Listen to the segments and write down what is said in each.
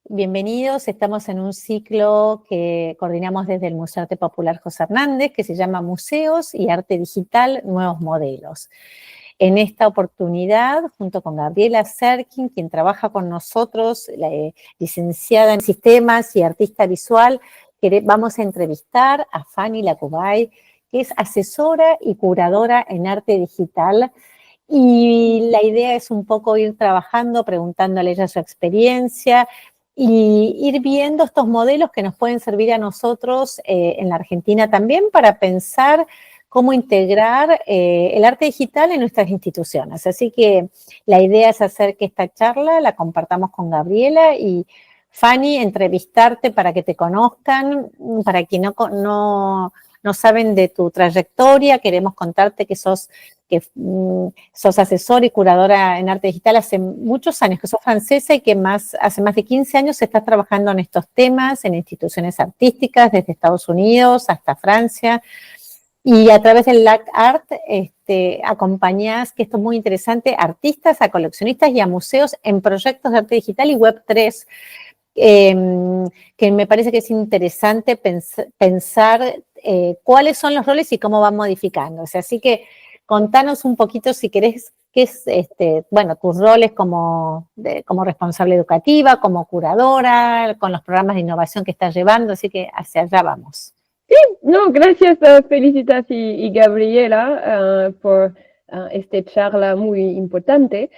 Bienvenidos. Estamos en un ciclo que coordinamos desde el Museo Arte Popular José Hernández, que se llama Museos y Arte Digital, Nuevos Modelos. En esta oportunidad, junto con Gabriela Serkin, quien trabaja con nosotros, licenciada en Sistemas y artista visual, vamos a entrevistar a Fanny Lacubay, que es asesora y curadora en arte digital. Y la idea es un poco ir trabajando, preguntándole a ella su experiencia y ir viendo estos modelos que nos pueden servir a nosotros en la Argentina también para pensar cómo integrar el arte digital en nuestras instituciones. Así que la idea es hacer que esta charla la compartamos con Gabriela y Fanny, entrevistarte para que te conozcan, para quienes no saben de tu trayectoria, queremos contarte que sos asesora y curadora en arte digital hace muchos años, que sos francesa y que hace más de 15 años estás trabajando en estos temas, en instituciones artísticas, desde Estados Unidos hasta Francia, y a través del LAC Art acompañás, que esto es muy interesante, artistas, a coleccionistas y a museos en proyectos de arte digital y Web3, que me parece que es interesante pensar cuáles son los roles y cómo van modificándose. Así que contanos un poquito, si querés, qué es, tus roles como responsable educativa, como curadora, con los programas de innovación que estás llevando, así que hacia allá vamos. Sí, no, gracias, Felicitas y Gabriela por esta charla muy importante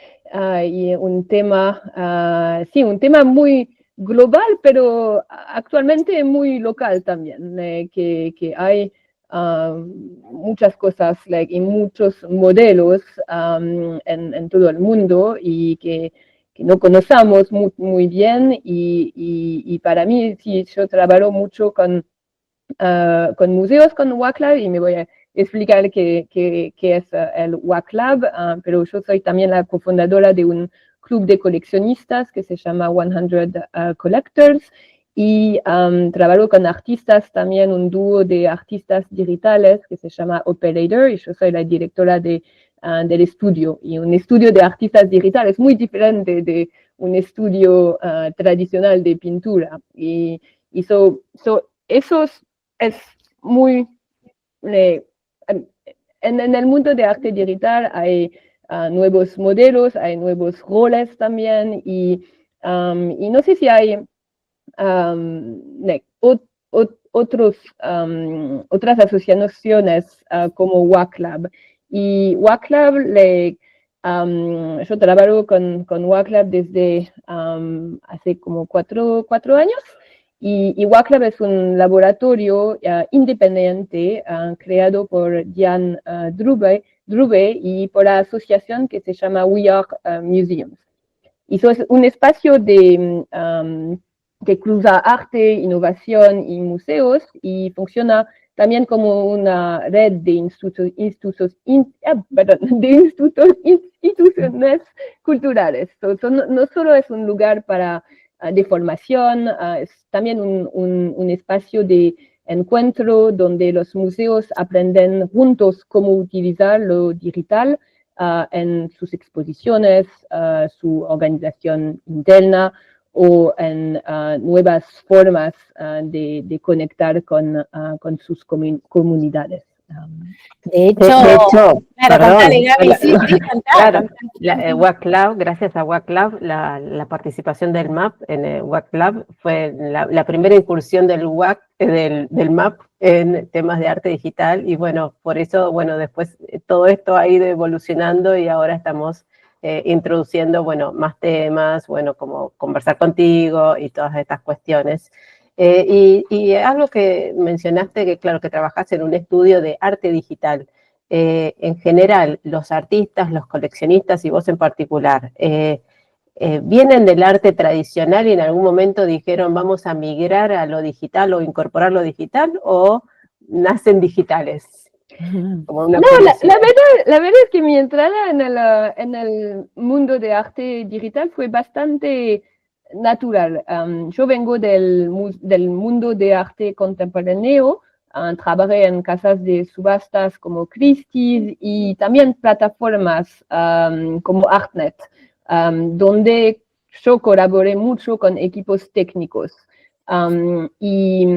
y un tema muy global, pero actualmente muy local también, que hay muchas cosas y muchos modelos en todo el mundo y que no conocemos muy bien y para mí, sí, yo trabajo mucho con museos, con WACLab, y me voy a explicar qué es el WACLab, pero yo soy también la cofundadora de un club de coleccionistas que se llama 100 Collectors, y trabajo con artistas también, un dúo de artistas digitales que se llama Operator, y yo soy la directora del estudio, y un estudio de artistas digitales muy diferente de un estudio tradicional de pintura, y esos es muy... en el mundo de arte digital hay nuevos modelos, hay nuevos roles también, y no sé si hay otras asociaciones como WACLab. Y WACLab, yo trabajo con WACLab desde hace como cuatro años. Y WACLab es un laboratorio independiente creado por Diane Drube y por la asociación que se llama We Are Museums. Y eso es un espacio que cruza arte, innovación y museos, y funciona también como una red de instituciones culturales. No solo es un lugar de formación, es también un espacio de encuentro donde los museos aprenden juntos cómo utilizar lo digital en sus exposiciones, su organización interna, o en nuevas formas de conectar con sus comunidades. De hecho, claro, contale, Gaby, sí, claro, WACLab, gracias a WACLab, la participación del MAP en WACLab fue la primera incursión del MAP en temas de arte digital, y bueno, por eso, bueno, después todo esto ha ido evolucionando y ahora estamos introduciendo, bueno, más temas, bueno, como conversar contigo y todas estas cuestiones. Y algo que mencionaste, que claro, que trabajas en un estudio de arte digital. En general, los artistas, los coleccionistas y vos en particular, ¿vienen del arte tradicional y en algún momento dijeron vamos a migrar a lo digital o incorporar lo digital, o nacen digitales? No, la verdad es que mi entrada en el mundo de arte digital fue bastante natural. Yo vengo del mundo de arte contemporáneo. Trabajé en casas de subastas como Christie's y también plataformas como Artnet, donde yo colaboré mucho con equipos técnicos. Y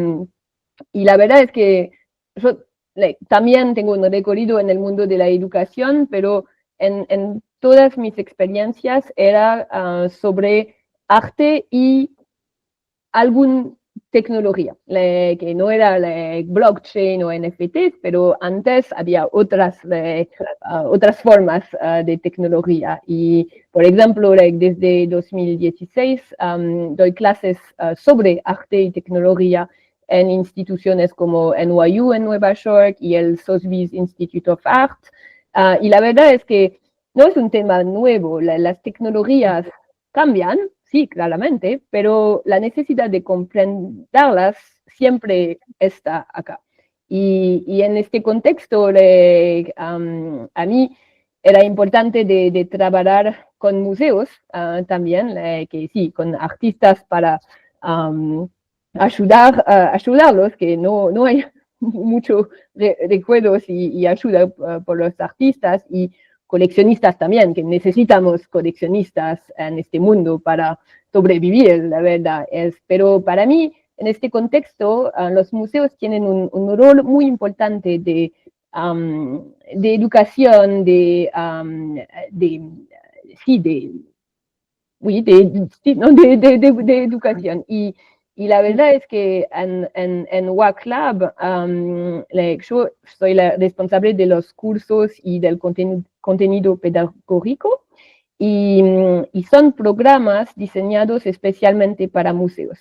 la verdad es que yo también tengo un recorrido en el mundo de la educación, pero en todas mis experiencias era sobre arte y alguna tecnología, que no era blockchain o NFTs, pero antes había otras formas de tecnología. Y, por ejemplo, desde 2016 doy clases sobre arte y tecnología en instituciones como NYU en Nueva York y el Sotheby's Institute of Art. Y la verdad es que no es un tema nuevo, las tecnologías cambian, sí, claramente, pero la necesidad de comprenderlas siempre está acá. Y en este contexto, a mí era importante de trabajar con museos también, que sí, con artistas para ayudarlos, que no hay mucho recuerdos y ayuda por los artistas y coleccionistas también, que necesitamos coleccionistas en este mundo para sobrevivir, la verdad es. Pero para mí, en este contexto, los museos tienen un rol muy importante de educación, de educación. Y la verdad es que en WAC Lab yo soy la responsable de los cursos y del contenido pedagógico y son programas diseñados especialmente para museos.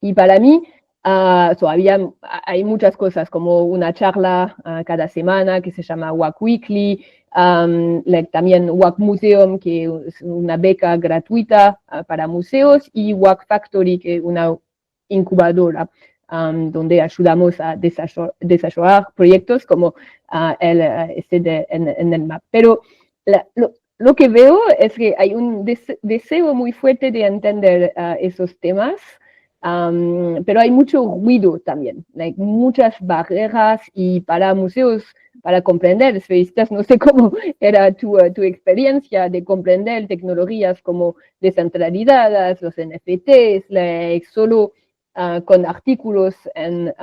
Y para mí hay muchas cosas, como una charla cada semana que se llama WAC Weekly, también WAC Museum, que es una beca gratuita para museos, y WAC Factory, que es una incubadora donde ayudamos a desarrollar proyectos como en el MAP. Pero lo que veo es que hay un deseo muy fuerte de entender esos temas. Pero hay mucho ruido también, hay muchas barreras y para museos, para comprender, no sé cómo era tu experiencia de comprender tecnologías como descentralizadas, los NFTs, solo con artículos en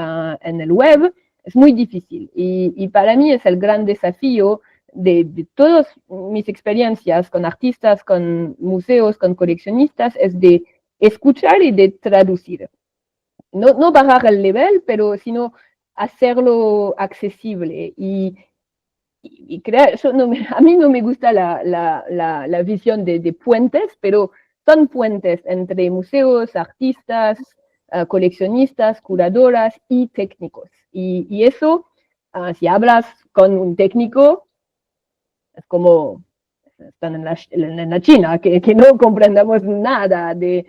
el web, es muy difícil. Y para mí es el gran desafío de todas mis experiencias con artistas, con museos, con coleccionistas, es de escuchar y de traducir. No bajar el nivel, pero sino hacerlo accesible. Y crear, a mí no me gusta la visión de puentes, pero son puentes entre museos, artistas, coleccionistas, curadoras y técnicos. Y eso, si hablas con un técnico, es como están en la China, que no comprendamos nada de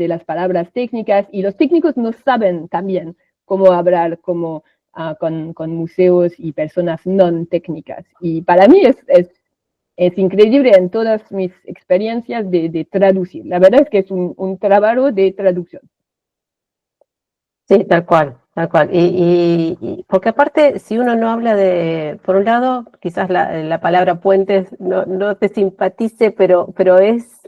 las palabras técnicas, y los técnicos no saben también cómo hablar con museos y personas no técnicas. Y para mí es increíble en todas mis experiencias de traducir. La verdad es que es un trabajo de traducción. Sí, tal cual, tal cual. Y porque aparte, si uno no habla por un lado, quizás la palabra puentes no te simpatice, pero es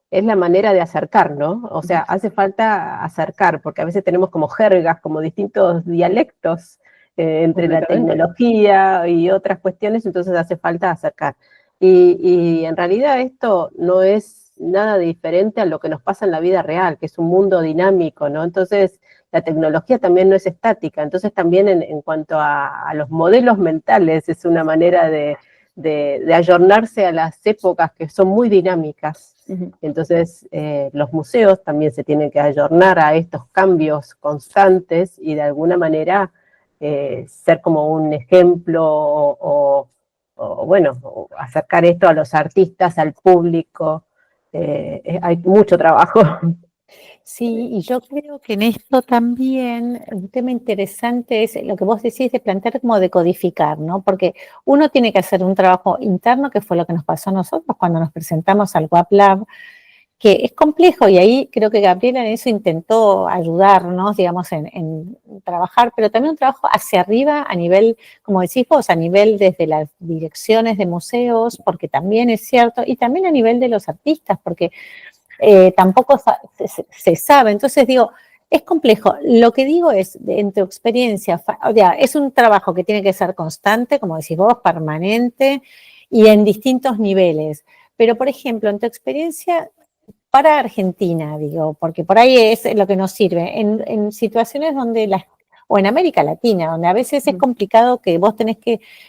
la manera de acercar, ¿no? O sea, hace falta acercar, porque a veces tenemos como jergas, como distintos dialectos entre la tecnología y otras cuestiones, entonces hace falta acercar. Y en realidad esto no es nada diferente a lo que nos pasa en la vida real, que es un mundo dinámico, ¿no? Entonces, la tecnología también no es estática, entonces también en cuanto a los modelos mentales es una manera de ayornarse a las épocas que son muy dinámicas. Entonces los museos también se tienen que ayornar a estos cambios constantes y de alguna manera ser como un ejemplo o acercar esto a los artistas, al público. Hay mucho trabajo. Sí, y yo creo que en esto también un tema interesante es lo que vos decís de plantear como de codificar, ¿no? Porque uno tiene que hacer un trabajo interno, que fue lo que nos pasó a nosotros cuando nos presentamos al WAP Lab, que es complejo, y ahí creo que Gabriela en eso intentó ayudarnos, digamos, en trabajar, pero también un trabajo hacia arriba a nivel, como decís vos, a nivel desde las direcciones de museos, porque también es cierto, y también a nivel de los artistas, porque tampoco se sabe. Entonces digo, es complejo. Lo que digo es, en tu experiencia, o sea, es un trabajo que tiene que ser constante, como decís vos, permanente y en distintos niveles. Pero, por ejemplo, en tu experiencia para Argentina, digo, porque por ahí es lo que nos sirve, en situaciones donde o en América Latina, donde a veces es complicado que vos tenés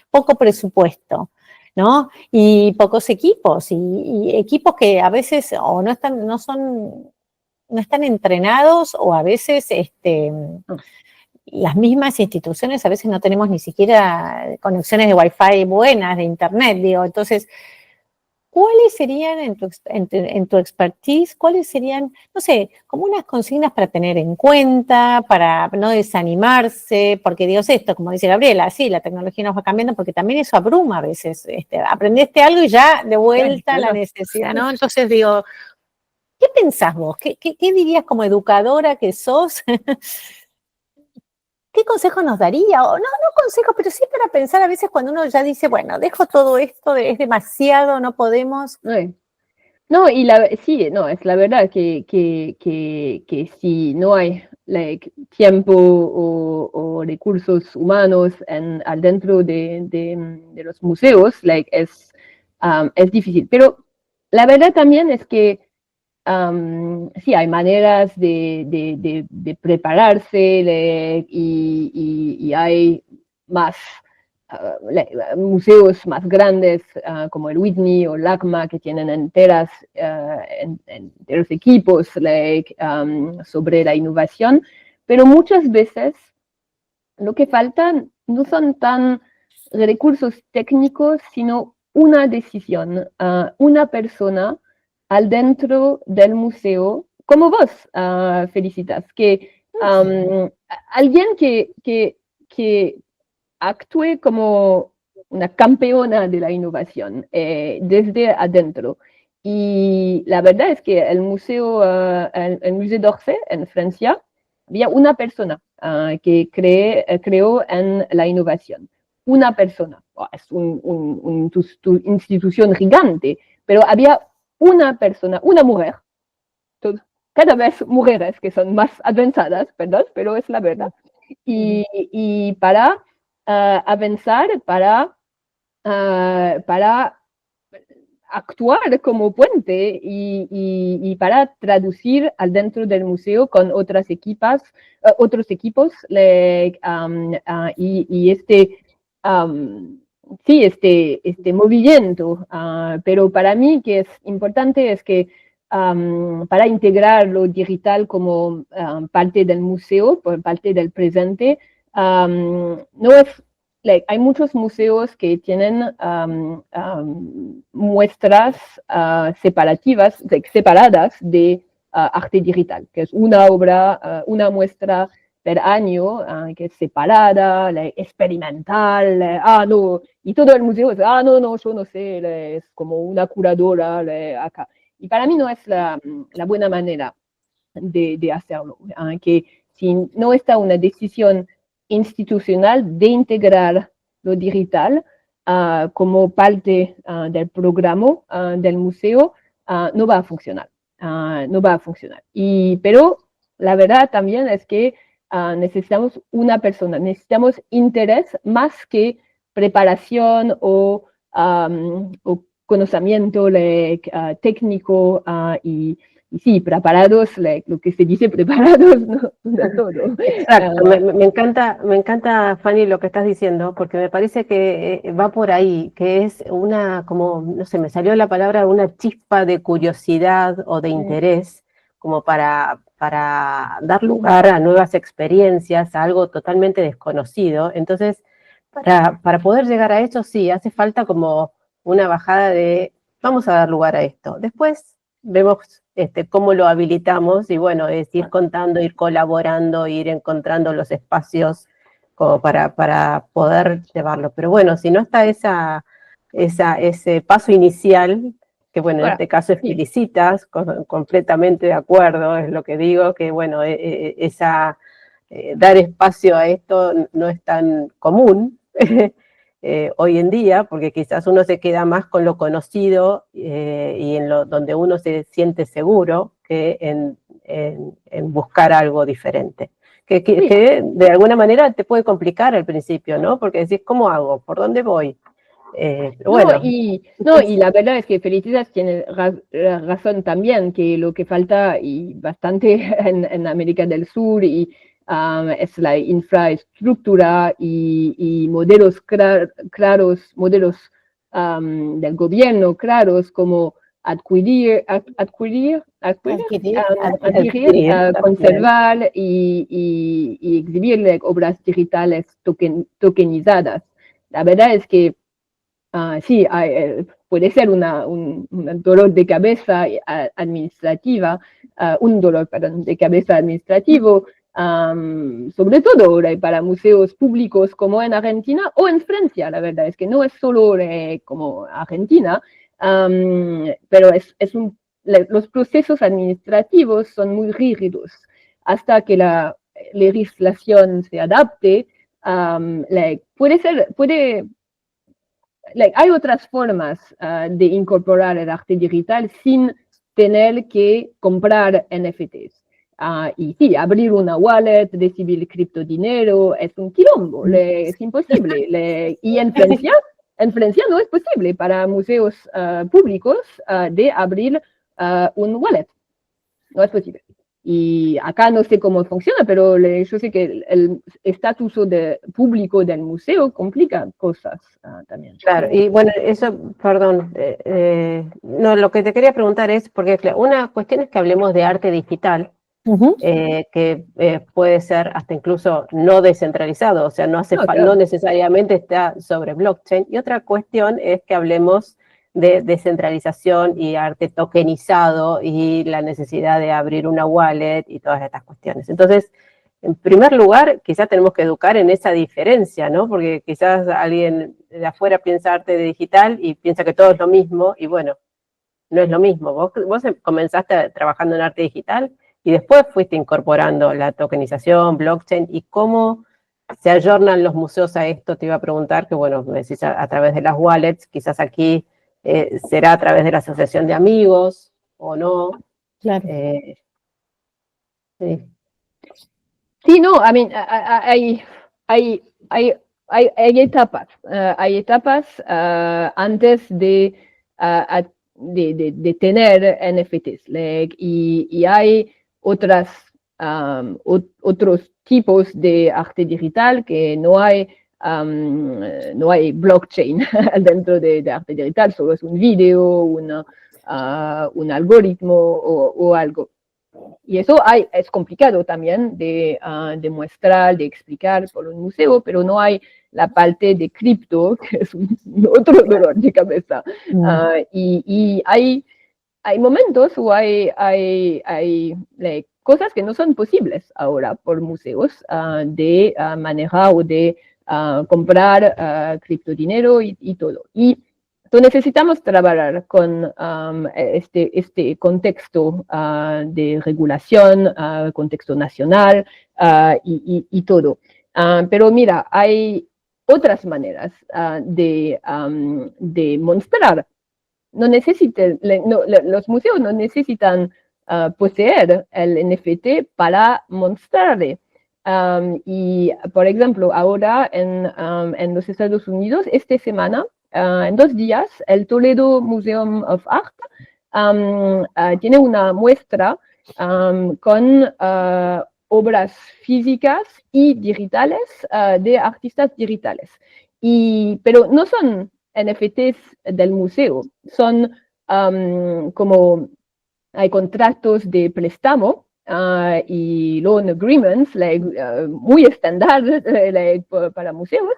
poco presupuesto, ¿no? Y pocos equipos, y equipos que a veces o no están entrenados, o a veces las mismas instituciones a veces no tenemos ni siquiera conexiones de Wi-Fi buenas, de internet, digo, entonces, ¿cuáles serían en tu expertise, cuáles serían, no sé, como unas consignas para tener en cuenta, para no desanimarse? Porque digo esto, como dice Gabriela, sí, la tecnología nos va cambiando, porque también eso abruma a veces. Aprendiste algo y ya de vuelta la necesidad, ¿no? Entonces digo, ¿qué pensás vos? ¿Qué dirías como educadora que sos? ¿Qué consejo nos daría? O no consejos, pero sí para pensar a veces cuando uno ya dice, bueno, dejo todo esto, es demasiado, no podemos. No, sí, no, es la verdad que si no hay tiempo o recursos humanos dentro de los museos, es difícil. Pero la verdad también es que sí, hay maneras de prepararse y hay más museos más grandes como el Whitney o LACMA que tienen enteros equipos sobre la innovación, pero muchas veces lo que faltan no son tan recursos técnicos, sino una decisión, una persona al dentro del museo, como vos, Felicitas, alguien que actúe como una campeona de la innovación desde adentro. Y la verdad es que el Musée d'Orsay en Francia, había una persona que creó en la innovación. Una persona. Es una institución gigante, pero había una persona, una mujer, cada vez mujeres que son más avanzadas, perdón, pero es la verdad. Y para avanzar, para actuar como puente y para traducir al dentro del museo con otros equipos y sí, este movimiento. Pero para mí que es importante es que para integrar lo digital como parte del museo, por parte del presente, no es hay muchos museos que tienen muestras separadas de arte digital, que es una obra, una muestra per año, que es separada, experimental, no, y todo el museo es, no, yo no sé, es como una curadora acá. Y para mí no es la buena manera de hacerlo, que si no está una decisión institucional de integrar lo digital como parte del programa del museo, no va a funcionar. No va a funcionar. Pero la verdad también es que necesitamos una persona, necesitamos interés más que preparación o conocimiento técnico y sí, preparados, lo que se dice preparados, no todo. Exacto, me encanta, Fanny, lo que estás diciendo, porque me parece que va por ahí, que es como, no sé, me salió la palabra, una chispa de curiosidad o de interés, como para dar lugar a nuevas experiencias, a algo totalmente desconocido. Entonces, para poder llegar a eso, sí, hace falta como una bajada de, vamos a dar lugar a esto. Después vemos cómo lo habilitamos y bueno, es ir contando, ir colaborando, ir encontrando los espacios como para poder llevarlo. Pero bueno, si no está ese paso inicial, que bueno, en Ahora, este caso es sí. Felicitas, completamente de acuerdo, es lo que digo, que bueno, dar espacio a esto no es tan común hoy en día, porque quizás uno se queda más con lo conocido y en donde uno se siente seguro que en buscar algo diferente. Que de alguna manera te puede complicar al principio, ¿no? Porque decís, ¿cómo hago? ¿Por dónde voy? Bueno. Y la verdad es que Felicitas tiene razón también, que lo que falta, y bastante en América del Sur, es la infraestructura y modelos claros, modelos del gobierno claros, como adquirir, conservar y exhibir obras digitales tokenizadas. La verdad es que sí, puede ser un dolor de cabeza administrativa, un dolor, perdón, de cabeza administrativo, sobre todo para museos públicos como en Argentina o en Francia. La verdad es que no es solo como Argentina, pero los procesos administrativos son muy rígidos. Hasta que la legislación se adapte, hay otras formas de incorporar el arte digital sin tener que comprar NFTs. Y sí, abrir una wallet, recibir criptodinero, es un quilombo, es imposible. Y en Francia no es posible para museos públicos de abrir un wallet. No es posible. Y acá no sé cómo funciona, pero yo sé que el estatus público del museo complica cosas también. Claro, y bueno, eso, perdón, no, lo que te quería preguntar es, porque claro, una cuestión es que hablemos de arte digital, que puede ser hasta incluso no descentralizado, o sea, no necesariamente está sobre blockchain, y otra cuestión es que hablemos de descentralización y arte tokenizado y la necesidad de abrir una wallet y todas estas cuestiones. Entonces, en primer lugar, quizás tenemos que educar en esa diferencia, ¿no? Porque quizás alguien de afuera piensa arte digital y piensa que todo es lo mismo, y bueno, no es lo mismo. Vos comenzaste trabajando en arte digital y después fuiste incorporando la tokenización, blockchain, y cómo se ayornan los museos a esto. Te iba a preguntar que, bueno, me decís a través de las wallets, quizás aquí será a través de la asociación de amigos o no. Claro. Sí. Sí, no, I mean, hay etapas. Hay etapas antes de tener NFTs. Y hay otros tipos de arte digital que no hay blockchain dentro de arte digital, solo es un video, un algoritmo o algo. Y eso es complicado también de mostrar, de explicar por un museo, pero no hay la parte de cripto, que es otro dolor de cabeza. Y hay momentos o hay cosas que no son posibles ahora por museos de manejar o de comprar criptodinero y todo. Y necesitamos trabajar con este contexto de regulación, contexto nacional y todo. Pero mira, hay otras maneras de mostrar. Los museos no necesitan poseer el NFT para mostrarle. Y, por ejemplo, ahora en los Estados Unidos, esta semana, en 2 días, el Toledo Museum of Art tiene una muestra con obras físicas y digitales de artistas digitales. Pero no son NFTs del museo, son como hay contratos de préstamo y loan agreements muy estándar para museos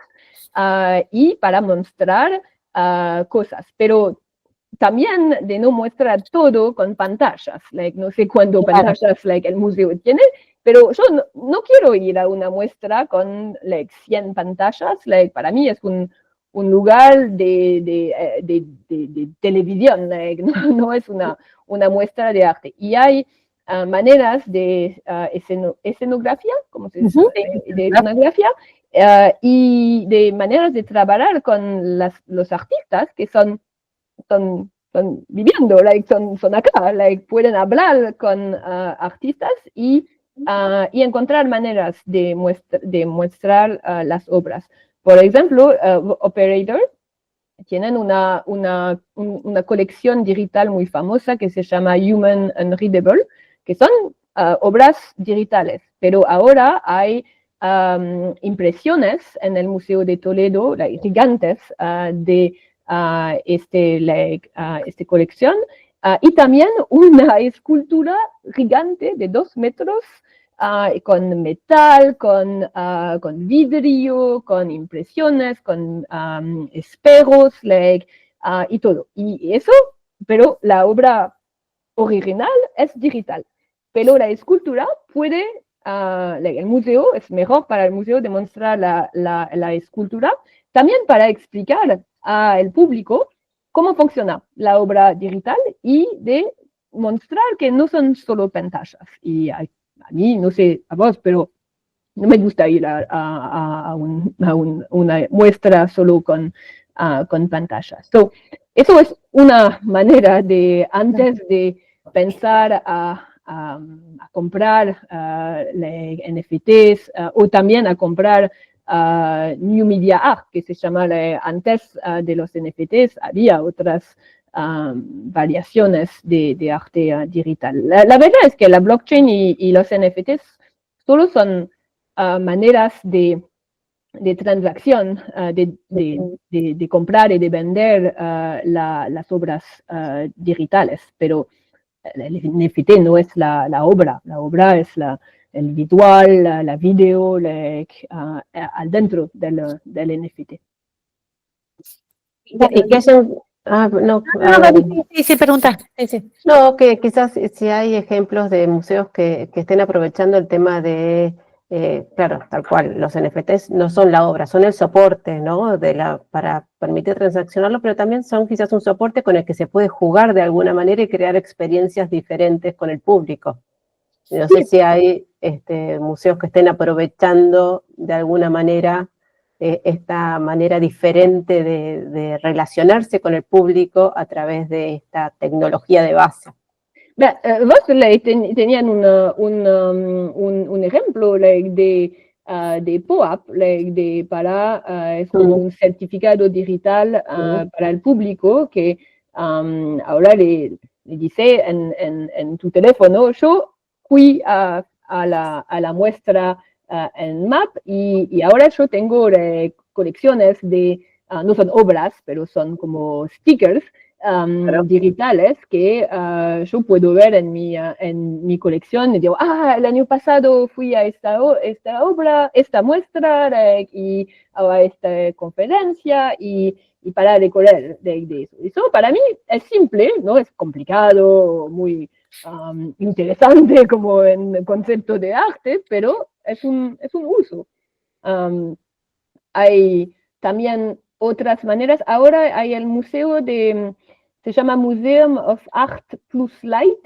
y para mostrar cosas, pero también de no mostrar todo con pantallas, no sé cuántas pantallas el museo tiene, pero yo no quiero ir a una muestra con 100 pantallas, para mí es un un lugar de televisión, no es una muestra de arte. Y hay maneras de escenografía, como se dice, de escenografía, y de maneras de trabajar con los artistas que son viviendo, son acá, pueden hablar con artistas y encontrar maneras de mostrar las obras. Por ejemplo, Operator tienen una colección digital muy famosa que se llama Human Unreadable, que son obras digitales, pero ahora hay impresiones en el Museo de Toledo, gigantes, de esta colección, y también una escultura gigante de 2 metros, con metal, con vidrio, con impresiones, con espejos, y todo. Y eso, pero la obra original es digital. Pero la escultura puede, el museo, es mejor para el museo demostrar la escultura, también para explicar al público cómo funciona la obra digital y de mostrar que no son solo pantallas. Y a mí, no sé a vos, pero no me gusta ir a una muestra solo con pantallas. So, eso es una manera de, antes de pensar a comprar NFTs, o también a comprar New Media Art, que se llama antes de los NFTs, había otras variaciones de arte digital. La verdad es que la blockchain y los NFTs solo son maneras de transacción, de comprar y de vender las obras digitales, pero el NFT no es la obra es el visual, la video, al dentro del NFT. ¿Y qué hacen? Sí, pregunta. Sí. No, que quizás si hay ejemplos de museos que estén aprovechando el tema de, claro, tal cual, los NFTs no son la obra, son el soporte, ¿no? Para permitir transaccionarlo, pero también son quizás un soporte con el que se puede jugar de alguna manera y crear experiencias diferentes con el público. No sé si hay museos que estén aprovechando de alguna manera esta manera diferente de relacionarse con el público a través de esta tecnología de base. Vos tenían un ejemplo de POAP, es como un certificado digital para el público que ahora le dice en tu teléfono, yo fui a la muestra en MAP y ahora yo tengo colecciones de, no son obras, pero son como stickers digitales que yo puedo ver en mi colección y digo, el año pasado fui a esta obra, esta muestra y a esta conferencia y para decorar de eso. Eso para mí es simple, no es complicado, muy interesante como en concepto de arte, pero es un uso. Hay también otras maneras. Ahora hay el museo se llama Museum of Art Plus Light,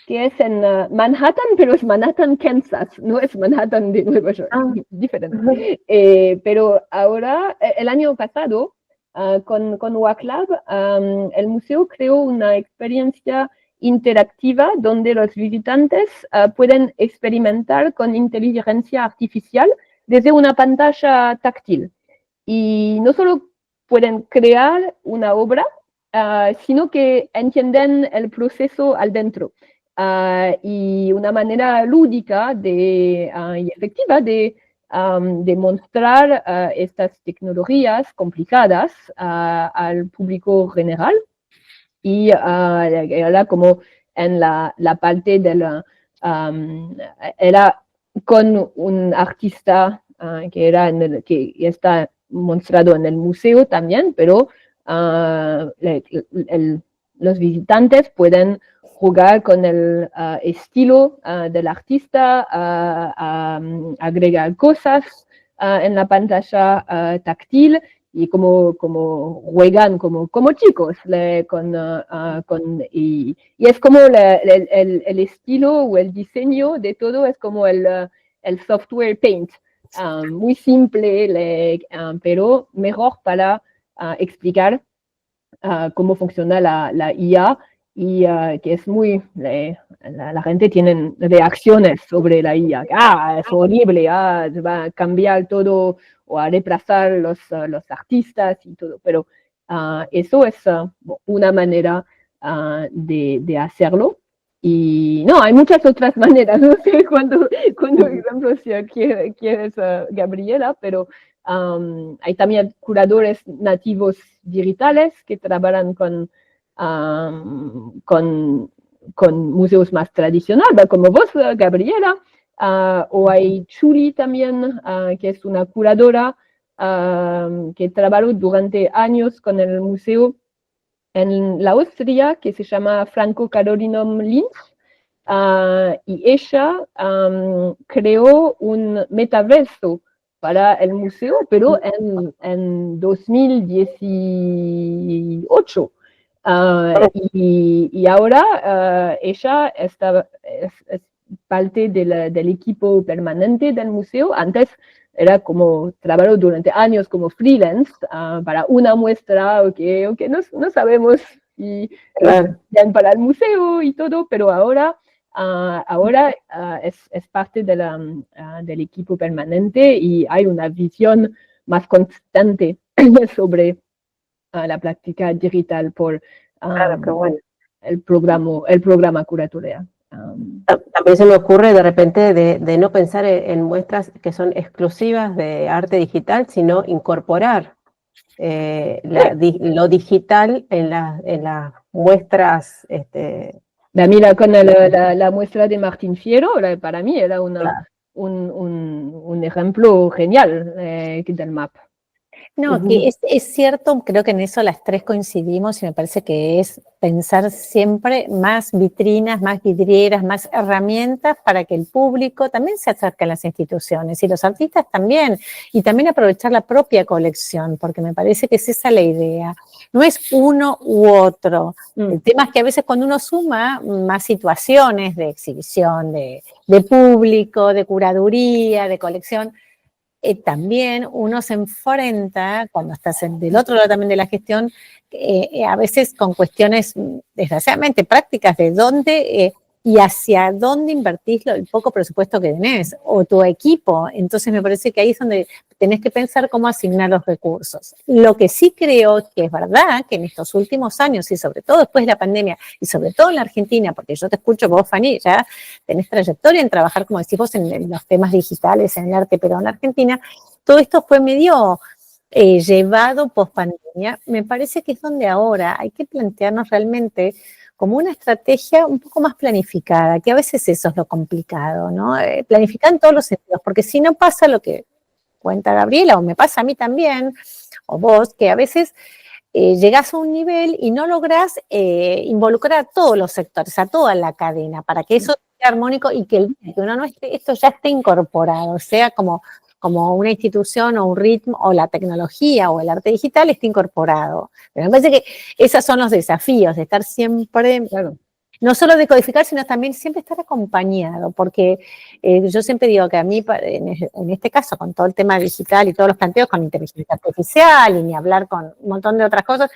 que es en Manhattan, pero es Manhattan, Kansas, no es Manhattan de Nueva York, diferente. Pero ahora, el año pasado, con WACLab, el museo creó una experiencia interactiva donde los visitantes pueden experimentar con inteligencia artificial desde una pantalla táctil. Y no solo pueden crear una obra, sino que entienden el proceso al dentro. Y una manera lúdica y efectiva de mostrar estas tecnologías complicadas al público general. Y era como en la parte de era con un artista que está mostrado en el museo también, pero los visitantes pueden jugar con el estilo del artista, agregar cosas en la pantalla táctil y como juegan como chicos, y es como el estilo o el diseño de todo es como el software Paint, muy simple, pero mejor para explicar cómo funciona la IA y que es la gente tiene reacciones sobre la IA. Es horrible, va a cambiar todo o a reemplazar los artistas y todo, pero eso es una manera de hacerlo. Y no, hay muchas otras maneras, no sé cuántos ejemplos quieres, Gabriela, pero hay también curadores nativos digitales que trabajan con museos más tradicionales, como vos, Gabriela, o hay Chuli también, que es una curadora que trabajó durante años con el museo en la Austria, que se llama Franco Carolinum Linz, y ella creó un metaverso para el museo, pero en 2018. Y ahora ella es parte del equipo permanente del museo. Antes era como trabajó durante años como freelance para una muestra, que no sabemos si Claro. para el museo y todo, pero ahora es parte del equipo permanente y hay una visión más constante sobre la práctica digital por Claro, qué bueno. el programa curatorial. También se me ocurre de repente de no pensar en muestras que son exclusivas de arte digital, sino incorporar lo digital en las muestras. Mira, con la muestra de Martín Fierro, para mí era un ejemplo genial del MAP. No, que es cierto, creo que en eso las tres coincidimos y me parece que es pensar siempre más vitrinas, más vidrieras, más herramientas para que el público también se acerque a las instituciones y los artistas también, y también aprovechar la propia colección, porque me parece que es esa la idea. No es uno u otro. El tema es que a veces cuando uno suma más situaciones de exhibición, de público, de curaduría, de colección, también uno se enfrenta, cuando estás del otro lado también de la gestión, a veces con cuestiones, desgraciadamente, prácticas de dónde y hacia dónde invertís el poco presupuesto que tenés, o tu equipo. Entonces me parece que ahí es donde tenés que pensar cómo asignar los recursos. Lo que sí creo que es verdad, que en estos últimos años, y sobre todo después de la pandemia, y sobre todo en la Argentina, porque yo te escucho, vos, Fanny, ya tenés trayectoria en trabajar, como decís vos, en los temas digitales, en el arte, pero en la Argentina, todo esto fue medio llevado post pandemia. Me parece que es donde ahora hay que plantearnos realmente como una estrategia un poco más planificada, que a veces eso es lo complicado, ¿no? Planificar en todos los sentidos, porque si no pasa lo que cuenta Gabriela, o me pasa a mí también, o vos, que a veces llegás a un nivel y no lográs involucrar a todos los sectores, a toda la cadena, para que eso sea armónico y que uno no esté, esto ya esté incorporado, sea como una institución o un ritmo o la tecnología o el arte digital esté incorporado. Pero me parece que esos son los desafíos, de estar siempre, claro, no solo de codificar, sino también siempre estar acompañado, porque yo siempre digo que a mí, en este caso, con todo el tema digital y todos los planteos con inteligencia artificial y ni hablar con un montón de otras cosas,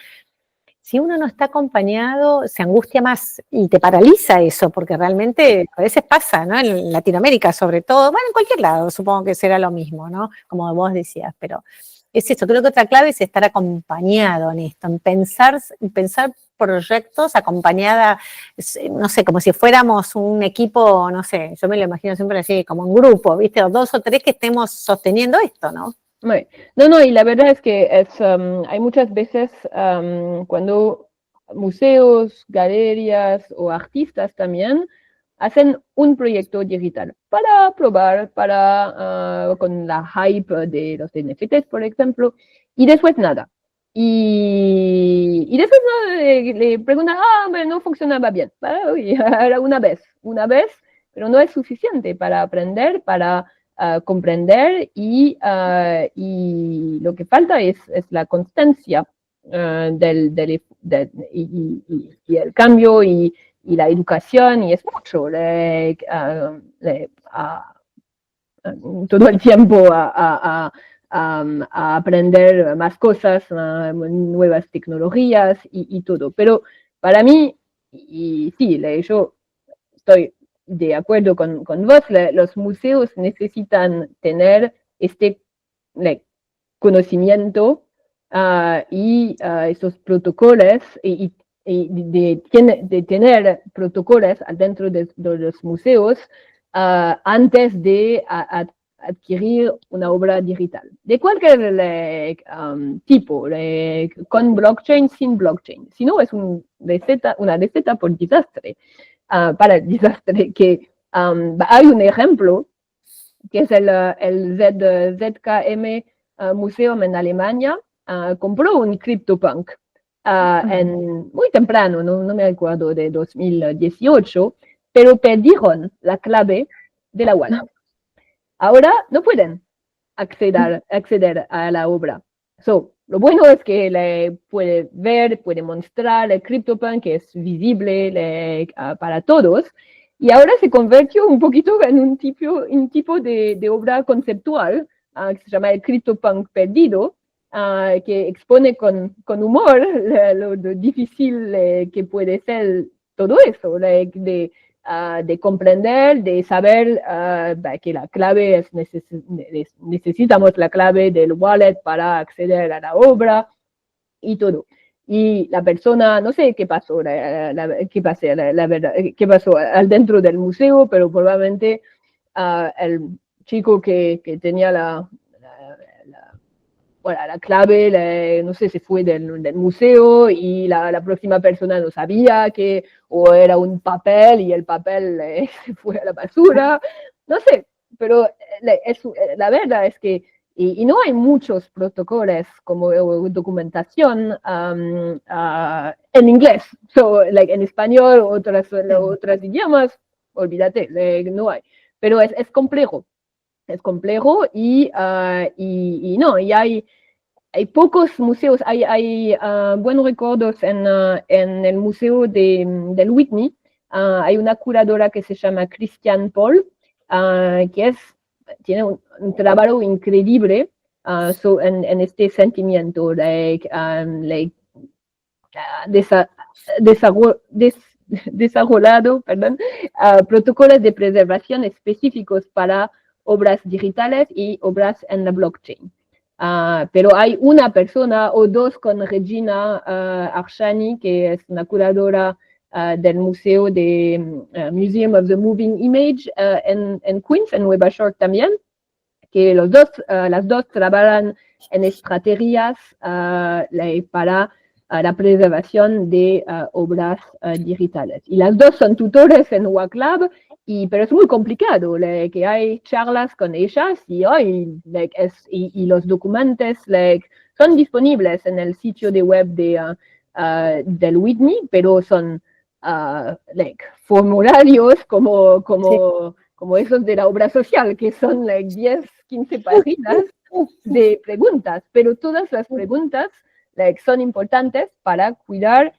si uno no está acompañado, se angustia más y te paraliza eso, porque realmente a veces pasa, ¿no? En Latinoamérica sobre todo, bueno, en cualquier lado supongo que será lo mismo, ¿no? Como vos decías, pero es esto, creo que otra clave es estar acompañado en esto, en pensar proyectos acompañada, no sé, como si fuéramos un equipo, no sé, yo me lo imagino siempre así, como un grupo, ¿viste? O 2 o 3 que estemos sosteniendo esto, ¿no? No, y la verdad es que hay muchas veces cuando museos, galerías o artistas también hacen un proyecto digital para probar, con la hype de los NFTs, por ejemplo, y después nada. Y después le preguntan, no funcionaba bien. Era una vez, pero no es suficiente para aprender, para comprender y lo que falta es la constancia y el cambio y la educación, y es mucho todo el tiempo a aprender más cosas, nuevas tecnologías y todo. Pero para mí, y sí, yo estoy de acuerdo con vos, los museos necesitan tener este conocimiento y esos protocolos y de tener protocolos dentro de los museos antes de adquirir una obra digital. De cualquier tipo, con blockchain, sin blockchain. Si no, es una receta por desastre, para el desastre. Que hay un ejemplo que es el ZKM Museum en Alemania. Compró un CryptoPunk muy temprano, no me acuerdo, de 2018, pero perdieron la clave de la wallet. Ahora no pueden acceder a la obra. Lo bueno es que le puede ver, puede mostrar el CryptoPunk, que es visible para todos, y ahora se convirtió un poquito en un tipo de obra conceptual que se llama el CryptoPunk perdido, que expone con humor lo difícil que puede ser todo eso, de comprender, de saber que la clave necesitamos la clave del wallet para acceder a la obra y todo. Y la persona, no sé qué pasó, qué pasó dentro del museo, pero probablemente el chico que tenía la clave, no sé, se fue del museo y la próxima persona no sabía o era un papel y el papel se fue a la basura, no sé, pero la verdad es que, y no hay muchos protocolos como documentación en inglés, en español o otros idiomas, olvídate, no hay, pero es complejo. Es complejo y hay pocos museos. Hay buenos recuerdos en el museo del Whitney. Hay una curadora que se llama Christiane Paul, que tiene un trabajo increíble en este sentimiento, desarrollado, protocolos de preservación específicos para obras digitales y obras en la blockchain. Pero hay una persona o dos con Regina Arshani, que es una curadora del Museo de Museum of the Moving Image en Queens, en Nueva York también, que las dos trabajan en estrategias para la preservación de obras digitales. Y las dos son tutores en WACLab, pero es muy complicado, que hay charlas con ellas y los documentos son disponibles en el sitio de web del Whitney, pero son formularios como esos de la obra social, que son 10, 15 páginas de preguntas, pero todas las preguntas son importantes para cuidar,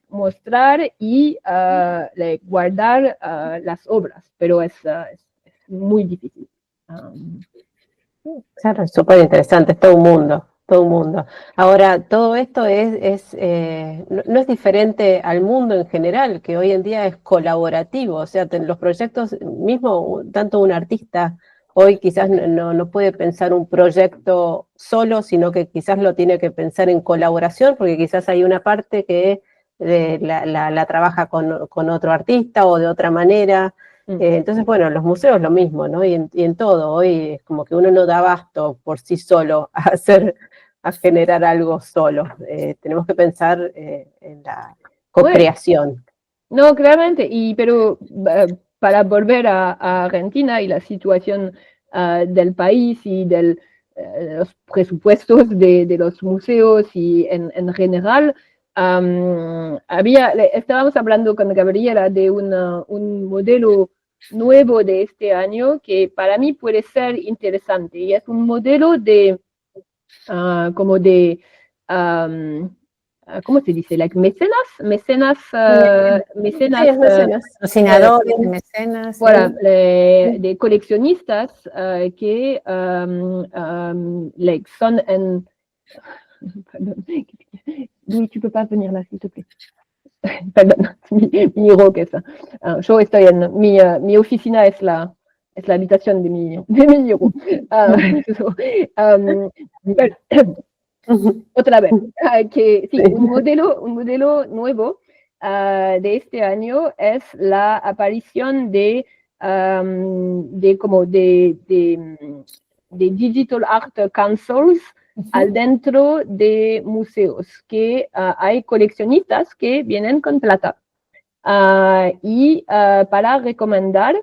mostrar y guardar las obras, pero es muy difícil. Claro, es súper interesante, es todo un mundo, todo un mundo. Ahora, todo esto no es diferente al mundo en general, que hoy en día es colaborativo, o sea, los proyectos, mismo tanto un artista hoy quizás no puede pensar un proyecto solo, sino que quizás lo tiene que pensar en colaboración, porque quizás hay una parte que la trabaja con otro artista o de otra manera. Entonces, bueno, los museos lo mismo, ¿no? Y en todo, hoy es como que uno no da abasto por sí solo a generar algo solo. Tenemos que pensar en la co-creación. No, claramente, pero para volver a Argentina y la situación del país y los presupuestos de los museos y en general, estábamos hablando con Gabriela de un modelo nuevo de este año que para mí puede ser interesante, y es un modelo de, como de, ¿cómo se dice? Like mecenas, Sí, es mecenas. Patrocinadores, mecenas. Voilà, ¿sí? de coleccionistas que like, son en... Pardon. Louis, tu peux pas venir là, s'il te plaît. Perdón, mi hijo que está. Yo estoy en mi oficina es la habitación de mi hijo. Otra vez, que sí, un modelo nuevo de este año es la aparición de como de digital art councils al dentro de museos, que hay coleccionistas que vienen con plata y para recomendar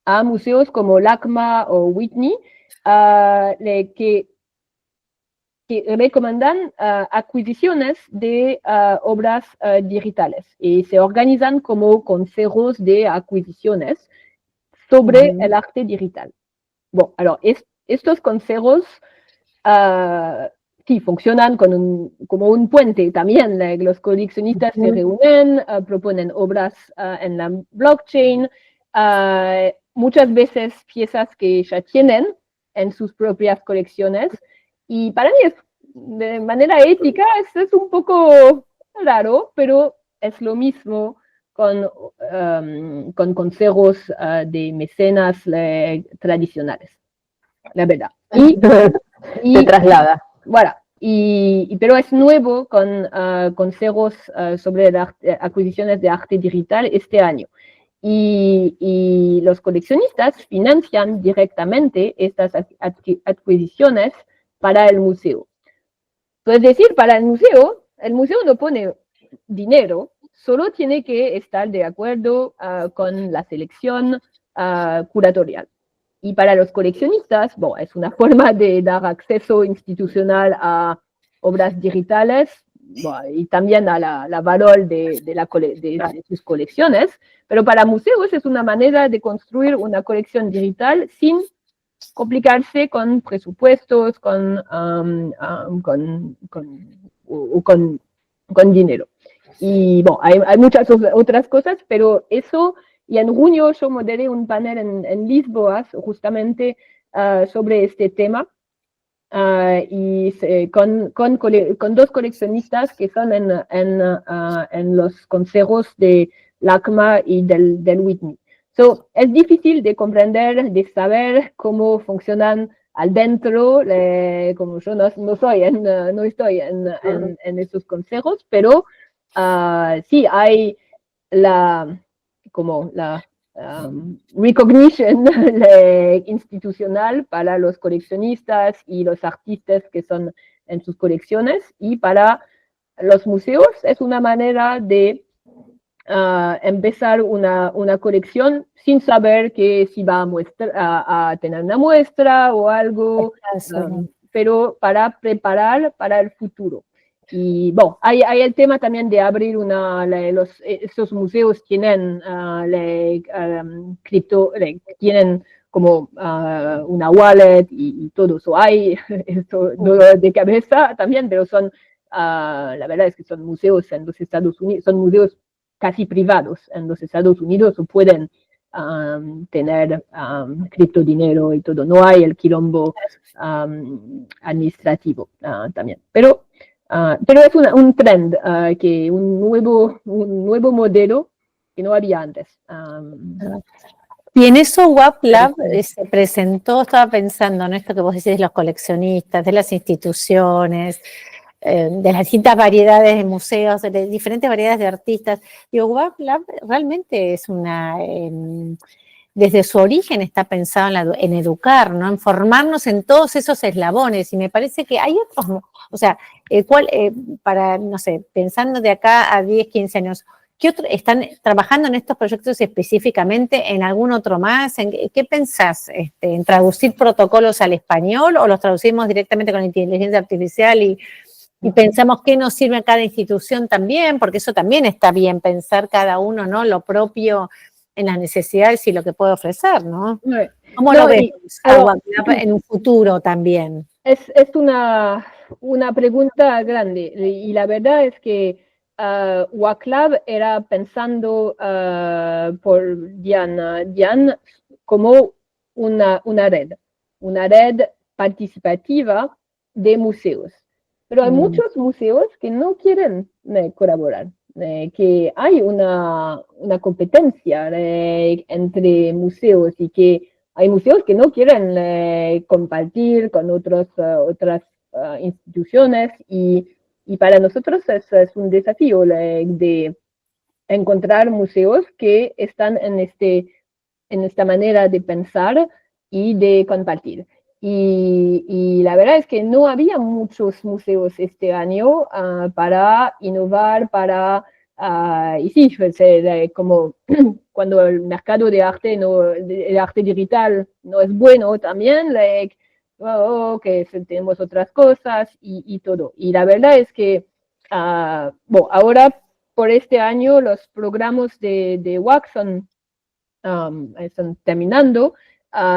a museos como LACMA o Whitney que recomendan adquisiciones de obras digitales y se organizan como consejos de adquisiciones sobre el arte digital. Bueno, alors, estos consejos sí, funcionan como un puente también. Los coleccionistas se reúnen, proponen obras en la blockchain, muchas veces piezas que ya tienen en sus propias colecciones. Y para mí, de manera ética, es un poco raro, pero es lo mismo con consejos de mecenas tradicionales, la verdad. Se traslada. Voilà. Pero es nuevo con consejos sobre adquisiciones de arte digital este año. Y los coleccionistas financian directamente estas adquisiciones para el museo. Es decir, para el museo no pone dinero, solo tiene que estar de acuerdo con la selección curatorial. Y para los coleccionistas, bueno, es una forma de dar acceso institucional a obras digitales, bueno, y también a la valor de sus colecciones, pero para museos es una manera de construir una colección digital sin complicarse con presupuestos, con dinero. Y bueno, hay muchas otras cosas, pero eso, y en junio yo moderé un panel en Lisboa justamente sobre este tema, con dos coleccionistas que son en los consejos de LACMA y del Whitney. Es difícil de comprender, de saber cómo funcionan al dentro, como yo no estoy en esos consejos, pero sí hay como la recognition institucional para los coleccionistas y los artistas que son en sus colecciones, y para los museos es una manera de empezar una colección sin saber que si va a tener una muestra o algo, pero para preparar para el futuro. Y bueno, hay el tema también de abrir estos museos tienen tienen como una wallet y todo eso. Hay esto de cabeza también, pero son, la verdad es que son museos en los Estados Unidos, son museos casi privados en los Estados Unidos, o pueden tener criptodinero y todo. No hay el quilombo administrativo también. Pero es un trend, un nuevo modelo que no había antes. Y en eso WAPLab se presentó, estaba pensando en esto que vos decís de los coleccionistas, de las instituciones, de las distintas variedades de museos, de diferentes variedades de artistas. Digo, WAPLab realmente es desde su origen está pensado en educar, ¿no? En formarnos en todos esos eslabones, y me parece que hay otros, o sea, para, no sé, pensando de acá a 10, 15 años, ¿qué otro, están trabajando en estos proyectos específicamente, en algún otro más? ¿Qué pensás? ¿En traducir protocolos al español, o los traducimos directamente con inteligencia artificial y pensamos qué nos sirve a cada institución también? Porque eso también está bien, pensar cada uno, ¿no? Lo propio en las necesidades y lo que puede ofrecer, ¿no? Ouais. ¿Cómo No, lo ves y- a alors, WhatsApp en un futuro también? Es una pregunta grande y la verdad es que WACLAB era pensando por Diane como una red participativa de museos. Pero hay muchos museos que no quieren colaborar, que hay una competencia entre museos y que hay museos que no quieren compartir con otras instituciones y para nosotros es un desafío de encontrar museos que están en esta manera de pensar y de compartir. Y la verdad es que no había muchos museos este año para innovar, y sí, como cuando el mercado de arte, el arte digital no es bueno también, que tenemos otras cosas y todo. Y la verdad es que, bueno, ahora por este año los programas de WAC están terminando,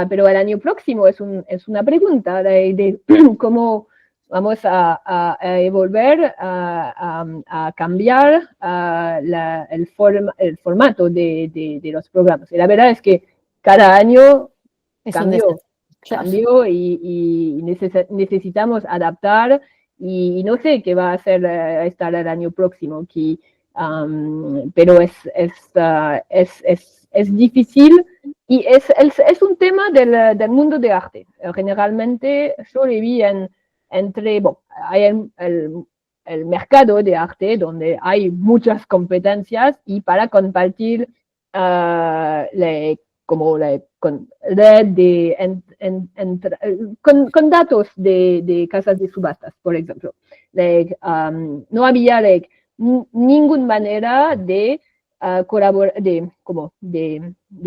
pero el año próximo es una pregunta de cómo vamos a volver a cambiar el formato de los programas. Y la verdad es que cada año cambió y necesitamos adaptar y no sé qué va a hacer estar el año próximo, pero es difícil y es un tema del mundo de arte. Generalmente yo lo vi entre, bueno, hay el mercado de arte donde hay muchas competencias y para compartir con red con datos de casas de subastas, por ejemplo. No había ninguna manera de colaborar, de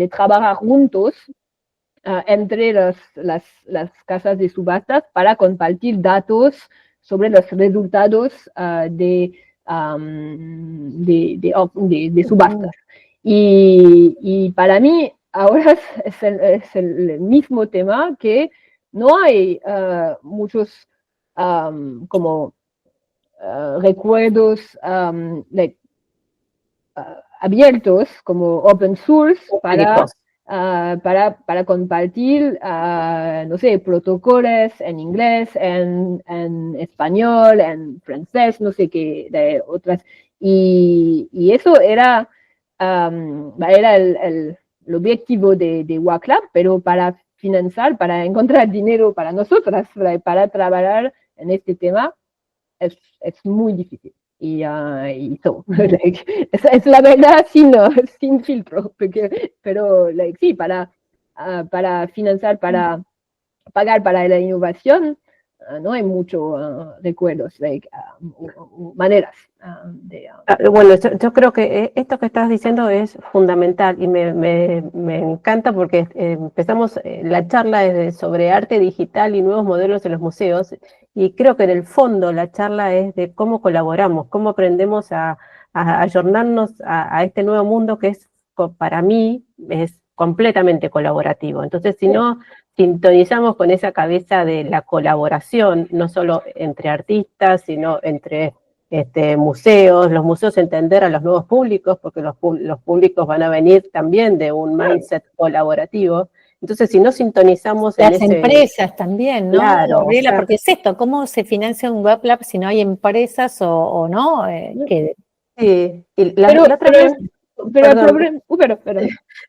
trabajar juntos entre las casas de subastas para compartir datos sobre los resultados de subastas. Y para mí ahora es el mismo tema que no hay muchos como recuerdos abiertos como open source para compartir, no sé, protocolos en inglés, en español, en francés, no sé qué, de otras. Y eso era el objetivo de WACLAB, pero para financiar, para encontrar dinero para nosotras, para trabajar en este tema, es muy difícil. Y es la verdad sin filtro, pero sí, para financiar, para pagar para la innovación, no hay muchos recuerdos, maneras de... Bueno, yo creo que esto que estás diciendo es fundamental y me encanta porque empezamos la charla sobre arte digital y nuevos modelos en los museos y creo que en el fondo la charla es de cómo colaboramos, cómo aprendemos a ayornarnos a este nuevo mundo que para mí es completamente colaborativo. Entonces, si no sintonizamos con esa cabeza de la colaboración, no solo entre artistas, sino entre museos, los museos entender a los nuevos públicos, porque los públicos van a venir también de un mindset colaborativo. Entonces, si no sintonizamos en las empresas también, ¿no? Claro, Gabriela, porque es esto, ¿cómo se financia un WACLAB si no hay empresas o no? Sí, y la otra vez...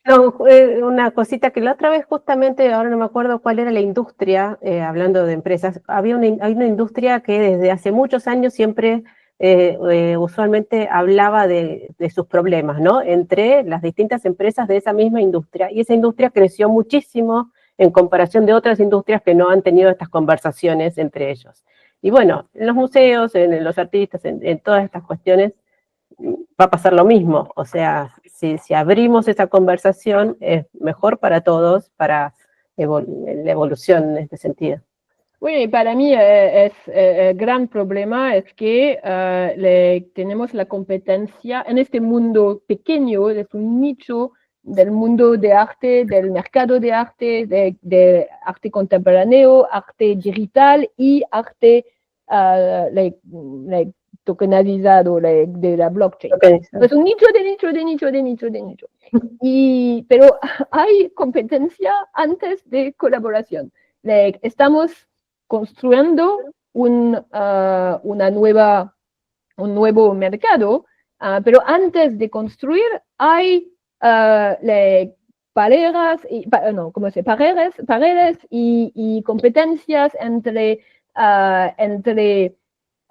No, una cosita que la otra vez justamente, ahora no me acuerdo cuál era la industria, hablando de empresas, hay una industria que desde hace muchos años siempre usualmente hablaba de sus problemas, ¿no? Entre las distintas empresas de esa misma industria, y esa industria creció muchísimo en comparación de otras industrias que no han tenido estas conversaciones entre ellos. Y bueno, en los museos, en los artistas, en todas estas cuestiones, va a pasar lo mismo. O sea, si abrimos esa conversación, es mejor para todos, para la evolución en este sentido. Bueno, y para mí el gran problema es que tenemos la competencia en este mundo pequeño, es un nicho del mundo de arte, del mercado de arte, de arte contemporáneo, arte digital y arte tokenizado de la blockchain. Es un nicho de nicho de nicho de nicho de nicho. Pero hay competencia antes de colaboración. Estamos construyendo un nuevo mercado, pero antes de construir hay paredes y competencias entre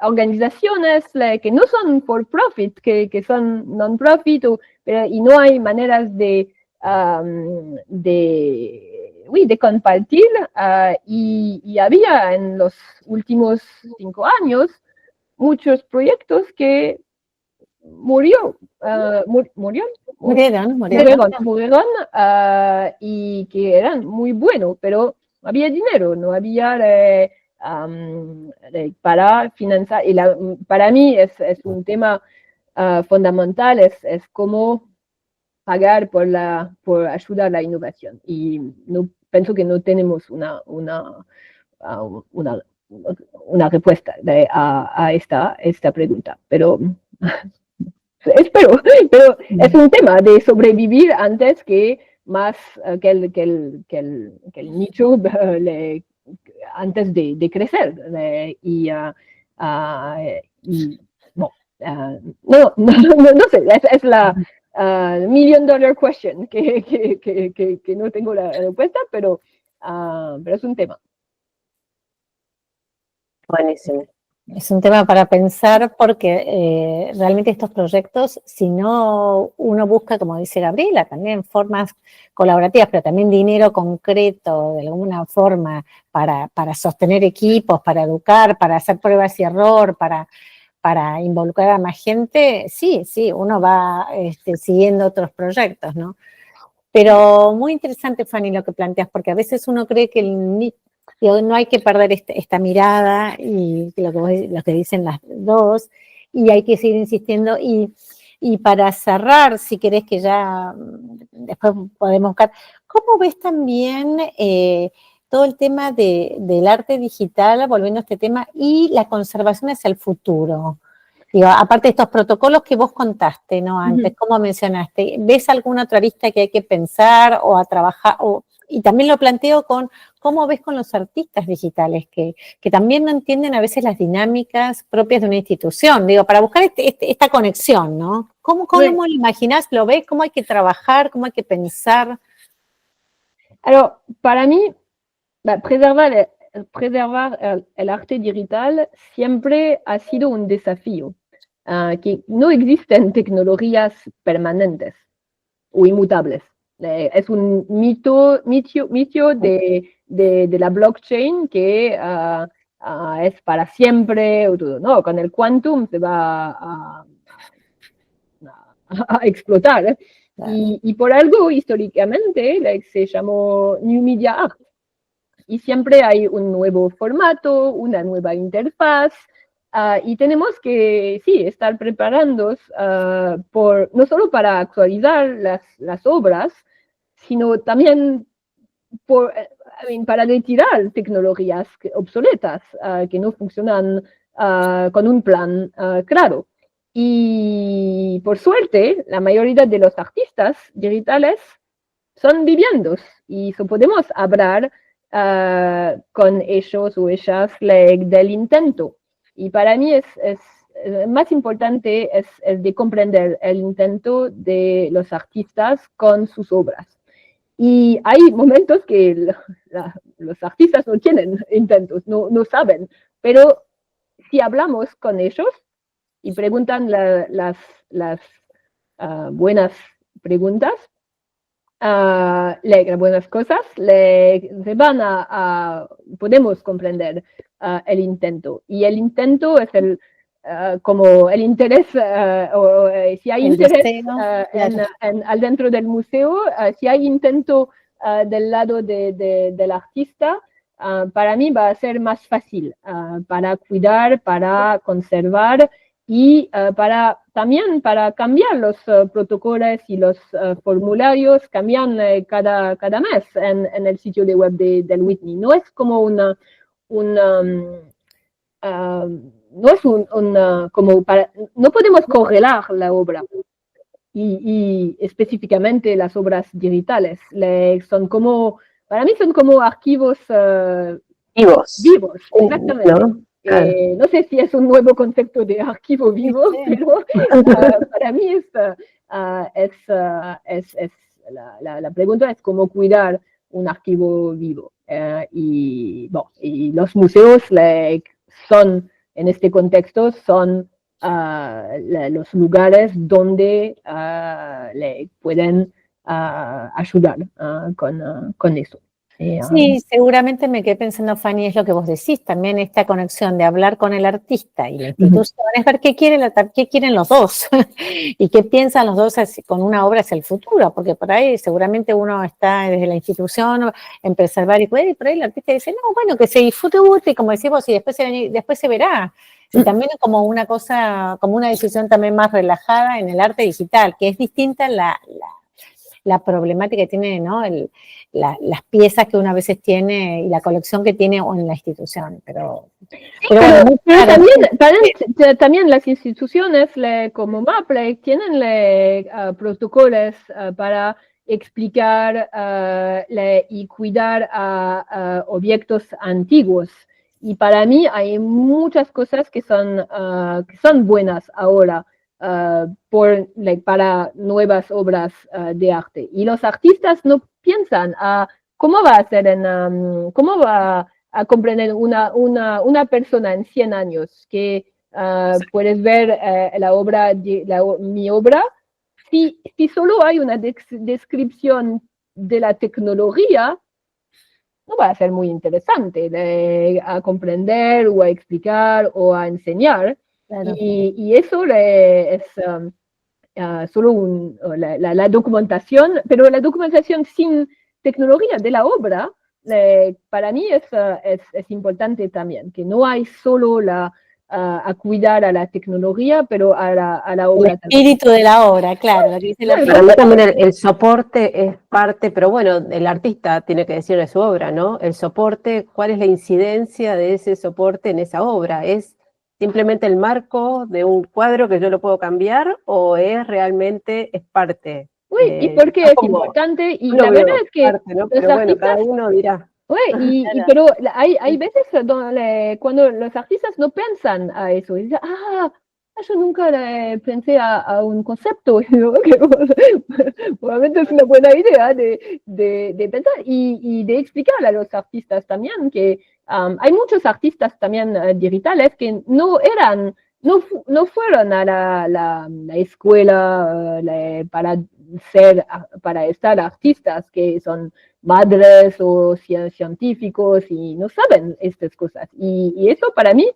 organizaciones que no son for profit, que son non-profit, y no hay maneras de compartir, y había en los últimos 5 años muchos proyectos que murieron y que eran muy buenos, pero no había dinero, no había para financiar. Y para mí es un tema fundamental, es cómo pagar por ayudar a la innovación. Y pienso que no tenemos una respuesta a esta pregunta, pero espero, pero es un tema de sobrevivir antes que más que el nicho antes de crecer. No sé, es la million dollar question que no tengo la respuesta, pero es un tema. Buenísimo. Es un tema para pensar porque realmente estos proyectos, si no uno busca, como dice Gabriela, también formas colaborativas, pero también dinero concreto de alguna forma para sostener equipos, para educar, para hacer pruebas y error, para involucrar a más gente, sí, uno va siguiendo otros proyectos, ¿no? Pero muy interesante, Fanny, lo que planteas, porque a veces uno cree que no hay que perder esta mirada y lo que dicen las dos, y hay que seguir insistiendo. Y para cerrar, si querés que ya después podemos buscar, ¿cómo ves también todo el tema del arte digital, volviendo a este tema, y la conservación hacia el futuro? Digo, aparte de estos protocolos que vos contaste, ¿no? Antes, como mencionaste, ¿ves alguna otra arista que hay que pensar o a trabajar? Y también lo planteo con cómo ves con los artistas digitales, que también no entienden a veces las dinámicas propias de una institución. Digo, para buscar esta conexión, ¿no? ¿Cómo lo imaginás? ¿Lo ves? ¿Cómo hay que trabajar? ¿Cómo hay que pensar? Para mí, preservar el arte digital siempre ha sido un desafío. Que no existen tecnologías permanentes o inmutables. Es un mito de la blockchain que es para siempre, o todo. No, con el quantum se va a explotar. Claro. Y por algo, históricamente, se llamó New Media Art. Y siempre hay un nuevo formato, una nueva interfaz, y tenemos que, sí, estar preparados no solo para actualizar las obras, sino también para retirar tecnologías obsoletas que no funcionan con un plan claro. Y por suerte, la mayoría de los artistas digitales son viviendos y podemos hablar con ellos o ellas del intento. Y para mí es más importante es de comprender el intento de los artistas con sus obras. Y hay momentos que los artistas no tienen intentos, no saben, pero si hablamos con ellos y preguntan las buenas preguntas, buenas cosas, podemos comprender el intento. Y el intento es como el interés, si hay interés dentro del museo, si hay intento del lado del artista, para mí va a ser más fácil para cuidar, para conservar y también para cambiar los protocolos y los formularios, cambian cada mes en el sitio de web del Whitney. No es como no es no podemos correlar la obra y específicamente las obras digitales. Para mí son como archivos vivos, exactamente. ¿No? No sé si es un nuevo concepto de archivo vivo, pero para mí la pregunta es cómo cuidar un archivo vivo. Y los museos son, en este contexto, son los lugares donde le pueden ayudar con eso. Sí, seguramente me quedé pensando, Fanny, es lo que vos decís, también esta conexión de hablar con el artista y la institución, es ver qué quieren los dos y qué piensan los dos con una obra hacia el futuro, porque por ahí seguramente uno está desde la institución en preservar y por ahí el artista dice, no, bueno, que se disfrute y como decís vos, y después se verá. Y también como una cosa, como una decisión también más relajada en el arte digital, que es distinta la problemática que tiene, ¿no? Las piezas que uno a veces tiene y la colección que tiene o en la institución. Pero bueno, también las instituciones como MAP tienen protocolos para explicar y cuidar a objetos antiguos. Y para mí hay muchas cosas que son buenas ahora. Para nuevas obras de arte. Y los artistas no piensan cómo va a ser cómo va a comprender una persona en 100 años que puedes ver mi obra, si solo hay una descripción de la tecnología, no va a ser muy interesante a comprender o a explicar o a enseñar. Claro. Y eso es solo la documentación, pero la documentación sin tecnología de la obra, para mí es importante también, que no hay solo a cuidar a la tecnología, pero a la obra. El espíritu también de la obra, claro. Lo que dice Para mí también el soporte es parte, pero bueno, el artista tiene que decir de su obra, ¿no? El soporte, ¿cuál es la incidencia de ese soporte en esa obra? ¿Es simplemente el marco de un cuadro que yo lo puedo cambiar o es realmente parte? Uy, y porque es importante, y la verdad es que parte, ¿no? Pero bueno, cada uno dirá. Uy, pero hay veces cuando los artistas no piensan a eso, y dicen, yo nunca pensé a un concepto, probablemente es una buena idea de pensar y de explicar a los artistas también que hay muchos artistas también digitales que no fueron a la escuela para estar artistas, que son madres o científicos y no saben estas cosas. Y eso para mí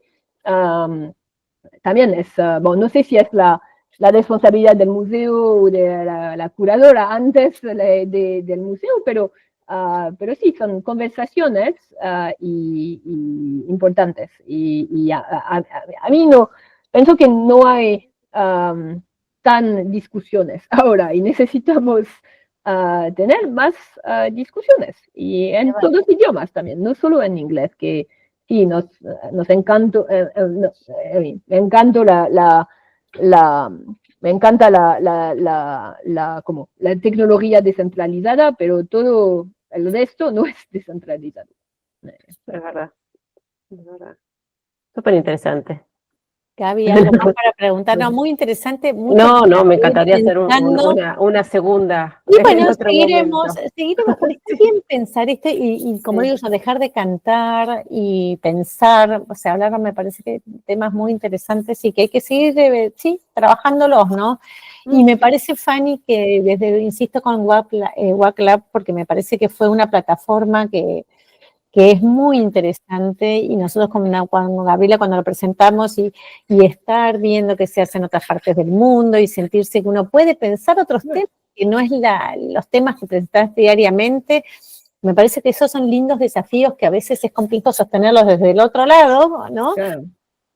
también es, no sé si es la responsabilidad del museo o de la curadora antes del museo, pero sí, son conversaciones importantes. Y a mí no, pienso que no hay tan discusiones ahora y necesitamos tener más discusiones y en todos los idiomas también, no solo en inglés, que sí, nos encantó, me encanta la tecnología descentralizada, pero todo el resto no es descentralizado. Es verdad, es verdad. Súper interesante. Gaby, ¿algo más para preguntar? No, muy interesante. No, me encantaría hacer una segunda. Y bueno, seguiremos, pero está bien pensar esto y como digo yo, dejar de cantar y pensar, o sea, hablar me parece que temas muy interesantes y que hay que seguir, trabajándolos, ¿no? Y me parece, Fanny, que insisto con WAC Lab, porque me parece que fue una plataforma que es muy interesante y nosotros con Gabriela cuando lo presentamos y estar viendo que se hace en otras partes del mundo y sentirse que uno puede pensar otros temas que no es los temas que presentás diariamente, me parece que esos son lindos desafíos que a veces es complejo sostenerlos desde el otro lado, ¿no? Claro.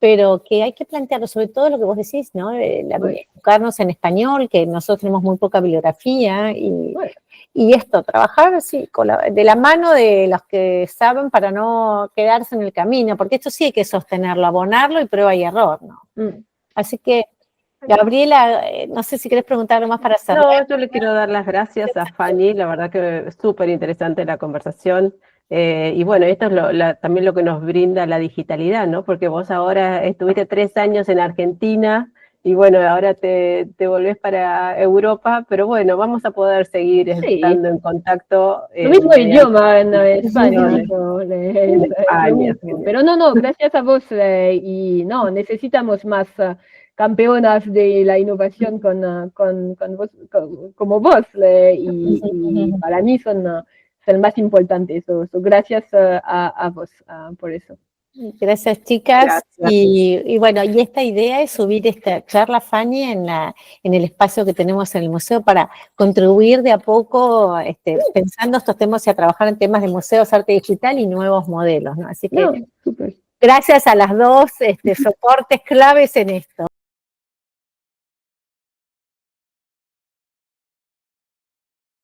pero que hay que plantearlo, sobre todo lo que vos decís, ¿no? Educarnos en español, que nosotros tenemos muy poca bibliografía, y esto, trabajar sí, de la mano de los que saben para no quedarse en el camino, porque esto sí hay que sostenerlo, abonarlo y prueba y error, ¿no? Así que, Gabriela, no sé si querés preguntar algo más para cerrar. No, yo le quiero dar las gracias a Fanny, la verdad que es súper interesante la conversación. Y bueno, esto es también lo que nos brinda la digitalidad, ¿no? Porque vos ahora estuviste 3 años en Argentina y bueno, ahora te volvés para Europa, pero bueno, vamos a poder seguir estando en contacto. Lo mismo idioma en España. En España. Pero no, gracias a vos y no, necesitamos más campeonas de la innovación vos, como vos y para mí son más importantes. Gracias a vos por eso. Gracias, chicas. Gracias. Y bueno, y esta idea es subir esta charla, Fanny, en el espacio que tenemos en el museo para contribuir de a poco, pensando estos temas y a trabajar en temas de museos, arte digital y nuevos modelos, ¿no? Así que super. Gracias a las dos soportes claves en esto.